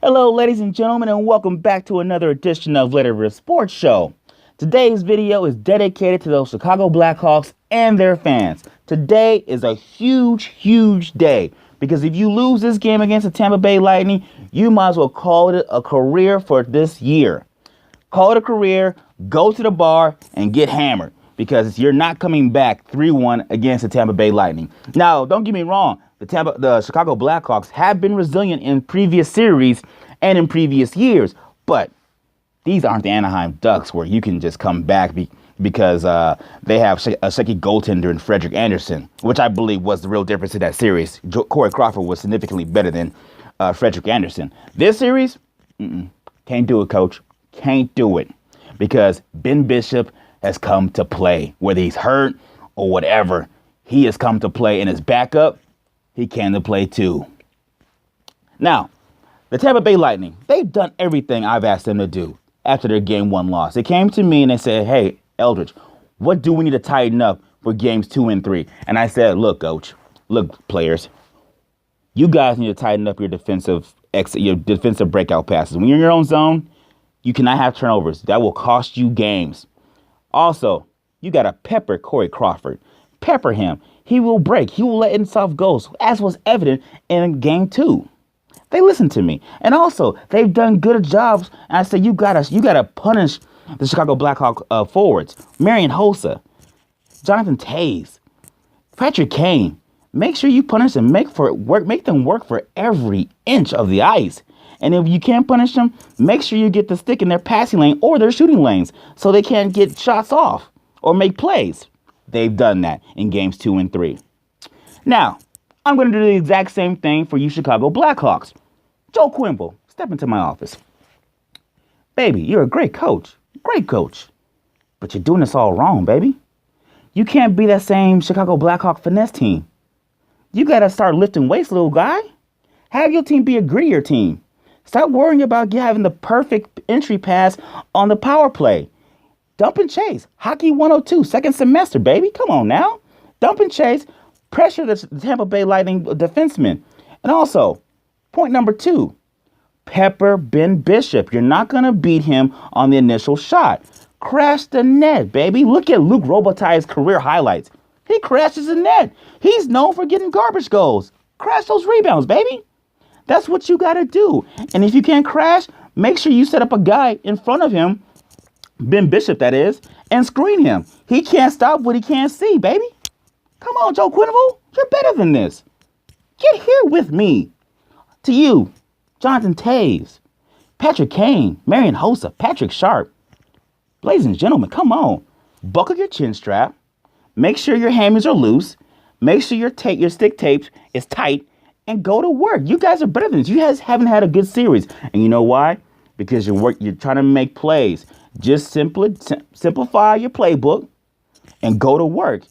Hello, ladies and gentlemen, and welcome back to another edition of Let It Rip Sports Show. Today's video is dedicated to those Chicago Blackhawks and their fans. Today is a huge day because if you lose this game against the Tampa Bay Lightning, you might as well call it a career for this year. Call it a career, go to the bar, and get hammered because you're not coming back 3-1 against the Tampa Bay Lightning. Now, don't get me wrong. The Chicago Blackhawks have been resilient in previous series and in previous years, but these aren't the Anaheim Ducks where you can just come back because they have a shaky goaltender in Frederik Andersen, which I believe was the real difference in that series. Corey Crawford was significantly better than Frederik Andersen. This series, can't do it, coach. Can't do it because Ben Bishop has come to play. Whether he's hurt or whatever, he has come to play, and his backup, he came to play too. Now, the Tampa Bay Lightning, they've done everything I've asked them to do after their Game 1 loss. They came to me and they said, hey, Eldridge, what do we need to tighten up for games 2 and 3? And I said, look, coach, look, players, you guys need to tighten up your defensive breakout passes. When you're in your own zone, you cannot have turnovers. That will cost you games. Also, you got to pepper Corey Crawford. Pepper him. He will break. He will let in soft goals, as was evident in Game 2. They listened to me. And also, they've done good jobs. And I said, you gotta punish the Chicago Blackhawks forwards. Marian Hossa, Jonathan Toews, Patrick Kane. Make sure you punish them. Make them work for every inch of the ice. And if you can't punish them, make sure you get the stick in their passing lane or their shooting lanes so they can't get shots off or make plays. They've done that in games 2 and 3. Now, I'm going to do the exact same thing for you Chicago Blackhawks. Joe Quenneville, step into my office. Baby, you're a great coach. But you're doing this all wrong, baby. You can't be that same Chicago Blackhawk finesse team. You got to start lifting weights, little guy. Have your team be a grittier team. Stop worrying about having the perfect entry pass on the power play. Dump and chase. Hockey 102, second semester, baby. Come on now. Dump and chase. Pressure the Tampa Bay Lightning defenseman. And also, point number 2, pepper Ben Bishop. You're not going to beat him on the initial shot. Crash the net, baby. Look at Luc Robitaille's career highlights. He crashes the net. He's known for getting garbage goals. Crash those rebounds, baby. That's what you got to do. And if you can't crash, make sure you set up a guy in front of him, Ben Bishop, that is, and screen him. He can't stop what he can't see, baby. Come on, Joe Quenneville. You're better than this. Get here with me. To you, Jonathan Toews, Patrick Kane, Marian Hossa, Patrick Sharp. Ladies and gentlemen, come on. Buckle your chin strap. Make sure your hammies are loose. Make sure your stick tape is tight. And go to work. You guys are better than this. You guys haven't had a good series. And you know why? Because you're trying to make plays. Just simplify your playbook and go to work.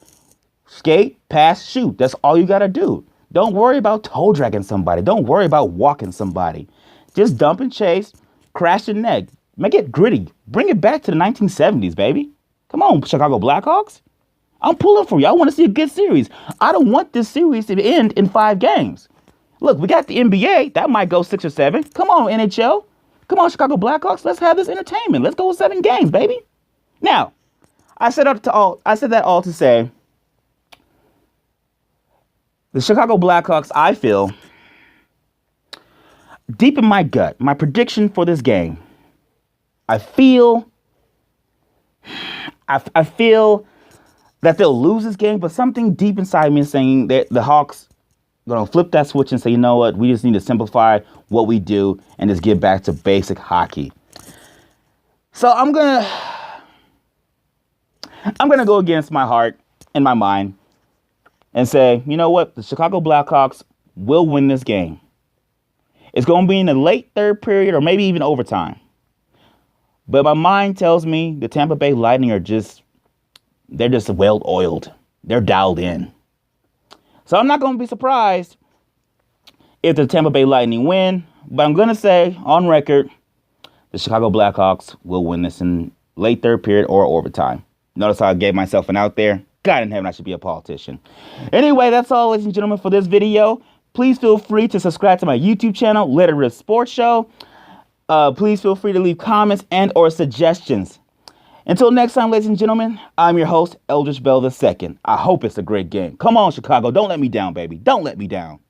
Skate, pass, shoot. That's all you got to do. Don't worry about toe dragging somebody. Don't worry about walking somebody. Just dump and chase, crash the net. Make it gritty. Bring it back to the 1970s, baby. Come on, Chicago Blackhawks. I'm pulling for you. I want to see a good series. I don't want this series to end in 5 games. Look, we got the NBA. That might go 6 or 7. Come on, NHL. Come on, Chicago Blackhawks. Let's have this entertainment. Let's go with 7 games, baby. Now, I said that all to say the Chicago Blackhawks, I feel, deep in my gut, my prediction for this game, I feel that they'll lose this game, but something deep inside me is saying that the Hawks going to flip that switch and say, you know what, we just need to simplify what we do and just get back to basic hockey. So I'm going to go against my heart and my mind and say, you know what, the Chicago Blackhawks will win this game. It's going to be in the late third period or maybe even overtime. But my mind tells me the Tampa Bay Lightning they're just well-oiled. They're dialed in. So I'm not going to be surprised if the Tampa Bay Lightning win, but I'm going to say on record, the Chicago Blackhawks will win this in late third period or overtime. Notice how I gave myself an out there. God in heaven, I should be a politician. Anyway, that's all, ladies and gentlemen, for this video. Please feel free to subscribe to my YouTube channel, Let It Rip Sports Show. Please feel free to leave comments and or suggestions. Until next time, ladies and gentlemen, I'm your host, Eldridge Bell II. I hope it's a great game. Come on, Chicago. Don't let me down, baby. Don't let me down.